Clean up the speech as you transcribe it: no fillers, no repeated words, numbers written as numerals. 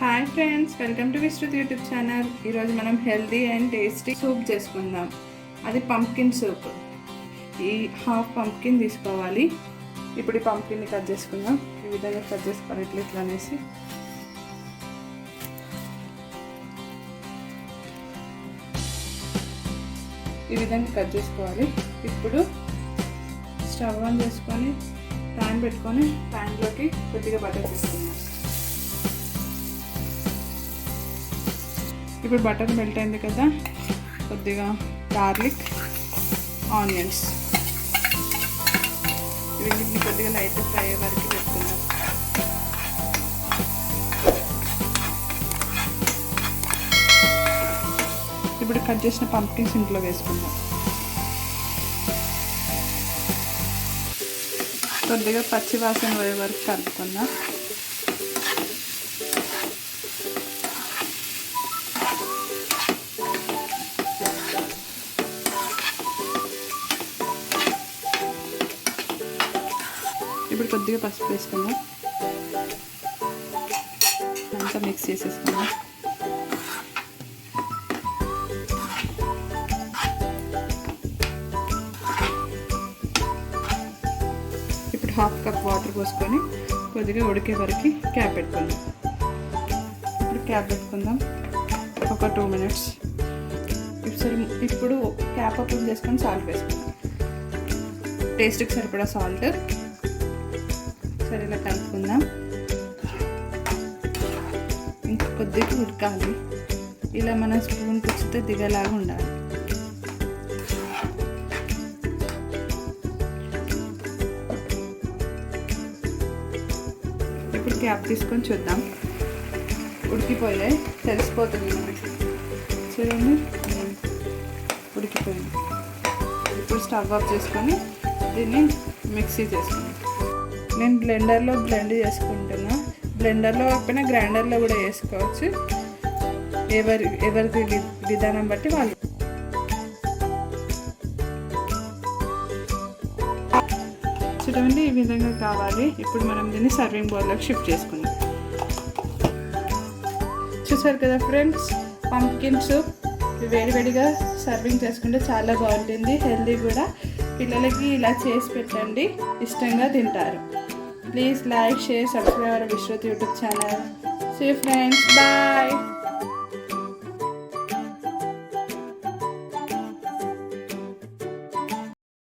Hi friends, welcome to Vishruti YouTube channel. ఈరోజు మనం healthy and tasty soup చేసుకుందాం. అది పంప్కిన్ సూప్. ఈ హాఫ్ పంప్కిన్ తీసుకోవాలి. ఇప్పుడు ఈ పంప్కిన్ని కట్ చేసుకుందాం. ఈ విధంగా కట్ చేసుకోవాలి, ఇట్లా అనేసి. ఈ విధంగా కట్ చేసుకోవాలి. ఇప్పుడు స్టవ్ ఆన్ చేసుకొని ప్యాన్ పెట్టుకొని ప్యాన్లోకి కొద్దిగా బటర్ తీసుకుందాం. ఇప్పుడు బటర్ మెల్ట్ అయింది కదా, కొద్దిగా గార్లిక్, ఆనియన్స్ ఇవన్నీ కొద్దిగా లైట్ ఫ్రై అయ్యే వరకు పెట్టుకుందాం. ఇప్పుడు కట్ చేసిన పంప్కిన్స్ ఇంట్లో వేసుకుందాం. కొద్దిగా పచ్చి వాసన పోయే వరకు కలుపుకుందాం. ఇప్పుడు కొద్దిగా పసుపు వేసుకుందాం. అంతా మిక్స్ చేసేసుకుందాం. ఇప్పుడు హాఫ్ కప్ వాటర్ పోసుకొని కొద్దిగా ఉడికే వరకు క్యాప్ పెట్టుకుందాం. ఇప్పుడు క్యాప్ పెట్టుకుందాం ఒక 2 minutes. ఇప్పుడు క్యాప్ ఓపెన్ చేసుకొని సాల్ట్ వేసుకుందాం. టేస్ట్కి సరిపడా సాల్ట్. సరే, ఇలా కలుపుకుందాం. ఇంకా కొద్దిగా ఉడకాలి. ఇలా మన స్పూన్ పుచ్చితే దిగేలాగా ఉండాలి. ఇప్పుడు క్యాప్ తీసుకొని చూద్దాం. ఉడికిపోయాయి, తెలిసిపోతుంది మనకి. చూడండి, ఉడికిపోయింది. ఇప్పుడు స్టవ్ ఆఫ్ చేసుకొని దీన్ని మిక్సీ చేసుకుందాం. నేను బ్లెండర్లో బ్లెండ్ చేసుకుంటున్నా. బ్లెండర్లో కాకపోయినా గ్రైండర్లో కూడా వేసుకోవచ్చు. ఎవరి విధానం బట్టి వాళ్ళు. చూడండి, ఈ విధంగా కావాలి. ఇప్పుడు మనం దీన్ని సర్వింగ్ బౌల్లోకి షిఫ్ట్ చేసుకుందాం. చూసారు కదా ఫ్రెండ్స్, పంప్కిన్ సూప్ వేడివేడిగా సర్వింగ్ చేసుకుంటే చాలా బాగుంటుంది. హెల్దీ కూడా. పిల్లలకి ఇలా చేసి పెట్టండి, ఇష్టంగా తింటారు. Please like, share, subscribe our Vishruti YouTube channel. See you friends. Bye.